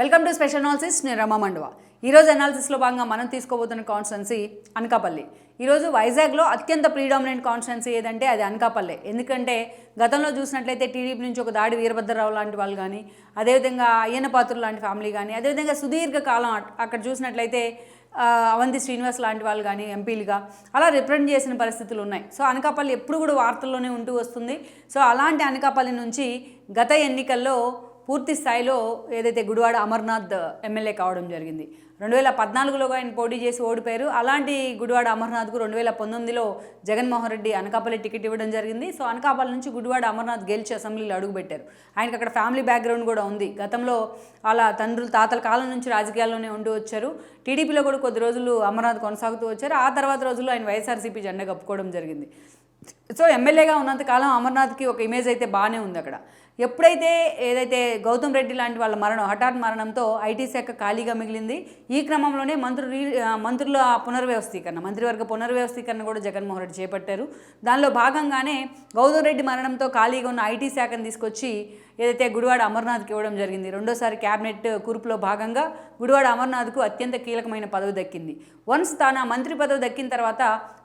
Welcome to special analysis. నేను రమా మండవ. ఈరోజు అనాలిసిస్లో భాగంగా మనం తీసుకోబోతున్న కాన్స్టిట్యున్సీ అనకాపల్లి. ఈరోజు వైజాగ్లో అత్యంత ప్రీడామినెంట్ కాన్స్టిట్యున్సీ ఏదంటే అది అనకాపల్లి. ఎందుకంటే గతంలో చూసినట్లయితే టీడీపీ నుంచి ఒక దాడి వీరభద్రరావు లాంటి వాళ్ళు కానీ, అదేవిధంగా అయ్యన్న పాత్రులు లాంటి ఫ్యామిలీ కానీ, అదేవిధంగా సుదీర్ఘకాలం అక్కడ చూసినట్లయితే అవంతి శ్రీనివాస్ లాంటి వాళ్ళు కానీ ఎంపీలుగా అలా రిప్రజెంట్ చేసిన పరిస్థితులు ఉన్నాయి. సో అనకాపల్లి ఎప్పుడు కూడా వార్తల్లోనే ఉంటూ వస్తుంది. సో అలాంటి అనకాపల్లి నుంచి గత ఎన్నికల్లో పూర్తి స్థాయిలో ఏదైతే గుడివాడ అమర్నాథ్ ఎమ్మెల్యే కావడం జరిగింది. 2014లో ఆయన పోటీ చేసి ఓడిపోయారు. అలాంటి గుడివాడ అమర్నాథ్కు 2019లో జగన్మోహన్ రెడ్డి అనకాపల్లి టికెట్ ఇవ్వడం జరిగింది. సో అనకాపల్లి నుంచి గుడివాడ అమర్నాథ్ గెలిచి అసెంబ్లీలో అడుగుపెట్టారు. ఆయనకు అక్కడ ఫ్యామిలీ బ్యాక్గ్రౌండ్ కూడా ఉంది. గతంలో అలా తాతల కాలం నుంచి రాజకీయాల్లోనే ఉంటూ వచ్చారు. టీడీపీలో కూడా కొద్ది రోజులు అమర్నాథ్ కొనసాగుతూ వచ్చారు. ఆ తర్వాత రోజుల్లో ఆయన వైఎస్ఆర్సీపీ జెండా కప్పుకోవడం జరిగింది. సో ఎమ్మెల్యేగా ఉన్నంతకాలం అమర్నాథ్కి ఒక ఇమేజ్ అయితే బాగానే ఉంది అక్కడ. ఎప్పుడైతే ఏదైతే గౌతమ్ రెడ్డి లాంటి వాళ్ళ హఠాత్ మరణంతో ఐటీ శాఖ ఖాళీగా మిగిలింది. ఈ క్రమంలోనే మంత్రుల పునర్వ్యవస్థీకరణ, మంత్రివర్గ పునర్వ్యవస్థీకరణ కూడా జగన్మోహన్ రెడ్డి చేపట్టారు. దానిలో భాగంగానే గౌతమ్ రెడ్డి మరణంతో ఖాళీగా ఉన్న ఐటీ శాఖను తీసుకొచ్చి ఏదైతే గుడివాడ అమర్నాథ్కి ఇవ్వడం జరిగింది. రెండోసారి క్యాబినెట్ కూర్పులో భాగంగా గుడివాడ అమర్నాథ్కు అత్యంత కీలకమైన పదవి దక్కింది. వన్స్ తాను మంత్రి పదవి దక్కిన తర్వాత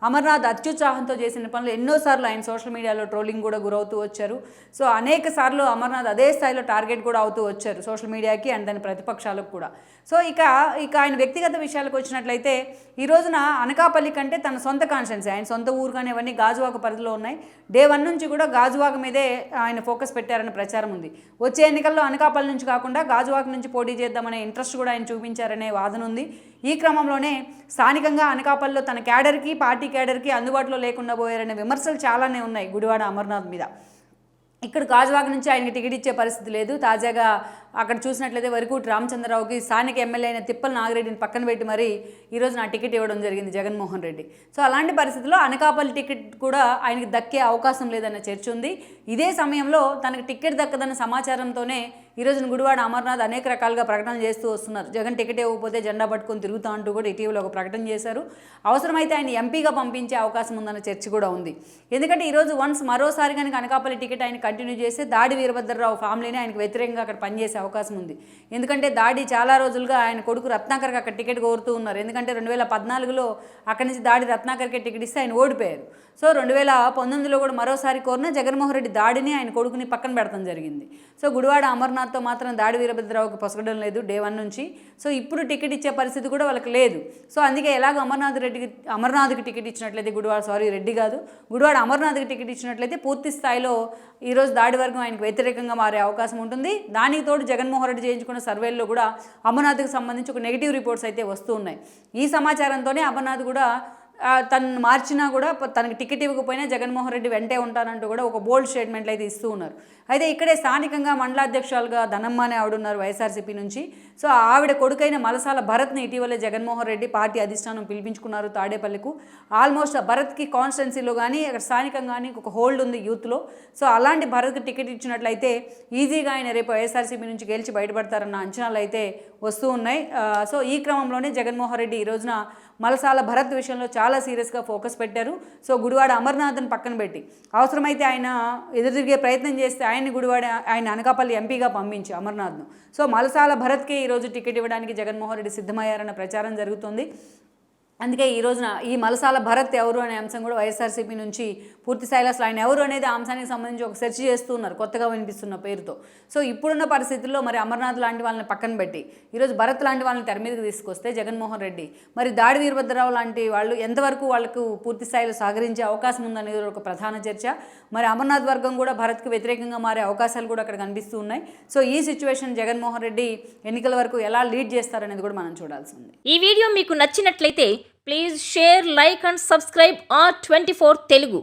అమర్నాథ్ అత్యుత్సాహంతో చేసిన పనులు ఎన్నోసార్లు ఆయన సోషల్ మీడియాలో ట్రోలింగ్ కూడా గురవుతూ వచ్చారు. సో అనేక సార్లు అమర్నాథ్ అదే స్థాయిలో టార్గెట్ కూడా అవుతూ వచ్చారు సోషల్ మీడియాకి అండ్ దాని ప్రతిపక్షాలకు కూడా. సో ఇక ఆయన వ్యక్తిగత విషయాలకు వచ్చినట్లయితే ఈ రోజున అనకాపల్లి కంటే తన సొంత కాన్స్టిట్యున్సీ, ఆయన సొంత ఊరు కానీ ఇవన్నీ గాజువాక పరిధిలో ఉన్నాయి. డే 1 నుంచి కూడా గాజువాక మీదే ఆయన ఫోకస్ పెట్టారన్న ప్రచారం ఉంది. వచ్చే ఎన్నికల్లో అనకాపల్లి నుంచి కాకుండా గాజువాక నుంచి పోటీ చేద్దామనే ఇంట్రెస్ట్ కూడా ఆయన చూపించారనే వాదన ఉంది. ఈ క్రమంలోనే స్థానికంగా అనకాపల్లిలో తన క్యాడర్కి, పార్టీ క్యాడర్కి అందుబాటులో లేకుండా పోయారనే విమర్శలు చాలానే ఉన్నాయి గుడివాడ అమర్నాథ్ మీద. ఇక్కడ గాజువాక నుంచి ఆయనకి టికెట్ ఇచ్చే పరిస్థితి లేదు. తాజాగా అక్కడ చూసినట్లయితే వరకూటి రామచంద్రరావుకి స్థానిక ఎమ్మెల్యే అయిన తిప్పల నాగిరెడ్డిని పక్కన పెట్టి మరి ఈరోజు నా టికెట్ ఇవ్వడం జరిగింది జగన్మోహన్ రెడ్డి. సో అలాంటి పరిస్థితుల్లో అనకాపల్లి టికెట్ కూడా ఆయనకి దక్కే అవకాశం లేదన్న చర్చ ఉంది. ఇదే సమయంలో తనకు టికెట్ దక్కదన్న సమాచారంతోనే ఈరోజు గుడివాడ అమర్నాథ్ అనేక రకాలుగా ప్రకటనలు చేస్తూ వస్తున్నారు. జగన్ టికెట్ ఇవ్వకపోతే జెండా పట్టుకొని తిరుగుతా అంటూ కూడా ఇటీవల ఒక ప్రకటన చేశారు. అవసరమైతే ఆయన ఎంపీగా పంపించే అవకాశం ఉందన్న చర్చ కూడా ఉంది. ఎందుకంటే ఈరోజు వన్స్ మరోసారి కనుక అనకాపల్లి టికెట్ ఆయన కంటిన్యూ చేస్తే దాడి వీరభద్రరావు ఫ్యామిలీని ఆయనకు వ్యతిరేకంగా అక్కడ పనిచేసే అవకాశం ఉంది. ఎందుకంటే దాడి చాలా రోజులుగా ఆయన కొడుకు రత్నాకర్కి అక్కడ టికెట్ కోరుతూ ఉన్నారు. ఎందుకంటే 2014లో అక్కడి నుంచి దాడి రత్నాకర్కే టికెట్ ఇస్తే ఆయన ఓడిపోయారు. సో 2019లో కూడా మరోసారి కోరిన జగన్మోహన్ రెడ్డి దాడిని ఆయన కొడుకుని పక్కన పెడతాం జరిగింది. సో గుడివాడ అమర్నాథ్తో మాత్రం దాడి వీరభద్రరావుకి పొసగడం లేదు డే 1 నుంచి. సో ఇప్పుడు టికెట్ ఇచ్చే పరిస్థితి కూడా వాళ్ళకి లేదు. సో అందుకే ఎలాగో అమర్నాథ్కి టికెట్ ఇచ్చినట్లయితే గుడివాడ అమర్నాథ్కి టికెట్ ఇచ్చినట్లయితే పూర్తి స్థాయిలో ఈరోజు దాడి వర్గం ఆయనకు వ్యతిరేకంగా మారే అవకాశం ఉంటుంది. దానికి తోడు జగన్మోహన్ రెడ్డి చేయించుకున్న సర్వేల్లో కూడా అమర్నాథ్కి సంబంధించి ఒక నెగిటివ్ రిపోర్ట్స్ అయితే వస్తూ ఉన్నాయి. ఈ సమాచారంతోనే అమర్నాథ్ కూడా తను మార్చినా కూడా తనకి టికెట్ ఇవ్వకపోయినా జగన్మోహన్ రెడ్డి వెంటే ఉంటానంటూ కూడా ఒక బోల్డ్ స్టేట్మెంట్లు అయితే ఇస్తూ ఉన్నారు. అయితే ఇక్కడే స్థానికంగా మండలాధ్యక్షులుగా ధనమ్మ అనే ఆవిడున్నారు వైఎస్ఆర్సీపీ నుంచి. సో ఆవిడ కొడుకైన మలసాల భరత్ని ఇటీవలే జగన్మోహన్ రెడ్డి పార్టీ అధిష్టానం పిలిపించుకున్నారు తాడేపల్లికు. ఆల్మోస్ట్ భరత్కి కాన్స్టిట్యున్సీలో కానీ అక్కడ స్థానికంగా కానీ ఒక హోల్డ్ ఉంది యూత్లో. సో అలాంటి భరత్కి టికెట్ ఇచ్చినట్లయితే ఈజీగా ఆయన రేపు వైఎస్ఆర్సీపీ నుంచి గెలిచి బయటపడతారన్న అంచనాలు అయితే వస్తూ ఉన్నాయి. సో ఈ క్రమంలోనే జగన్మోహన్ రెడ్డి ఈ రోజున మలసాల భరత్ విషయంలో చాలా సీరియస్గా ఫోకస్ పెట్టారు. సో గుడివాడ అమర్నాథ్ని పక్కన పెట్టి అవసరమైతే ఆయన ఎదురుతిరిగే ప్రయత్నం చేస్తే ఆయన అనకాపల్లి ఎంపీగా పంపించి అమర్నాథ్ను. సో మలసాల భరత్కే ఈరోజు టికెట్ ఇవ్వడానికి జగన్మోహన్ రెడ్డి సిద్ధమయ్యారన్న ప్రచారం జరుగుతుంది. అందుకే ఈ రోజున ఈ మలసాల భరత్ ఎవరు అనే అంశం కూడా వైఎస్ఆర్సీపీ నుంచి పూర్తి స్థాయిలో అసలు ఆయన ఎవరు అనేది ఆ అంశానికి సంబంధించి ఒక సెర్చ్ చేస్తున్నారు కొత్తగా వినిపిస్తున్న పేరుతో. సో ఇప్పుడున్న పరిస్థితుల్లో మరి అమర్నాథ్ లాంటి వాళ్ళని పక్కన పెట్టి ఈరోజు భరత్ లాంటి వాళ్ళని తెర మీదకి తీసుకొస్తే జగన్మోహన్ రెడ్డి మరి దాడి వీరభద్రరావు లాంటి వాళ్ళు ఎంతవరకు వాళ్ళకు పూర్తి స్థాయిలో సహకరించే అవకాశం ఉందనేది ఒక ప్రధాన చర్చ. మరి అమర్నాథ్ వర్గం కూడా భరత్కి వ్యతిరేకంగా మారే అవకాశాలు కూడా అక్కడ కనిపిస్తూ ఉన్నాయి. సో ఈ సిచ్యువేషన్ జగన్మోహన్ రెడ్డి ఎన్నికల వరకు ఎలా లీడ్ చేస్తారనేది కూడా మనం చూడాల్సి ఉంది. ఈ వీడియో మీకు నచ్చినట్లయితే please share, like and subscribe R24 Telugu.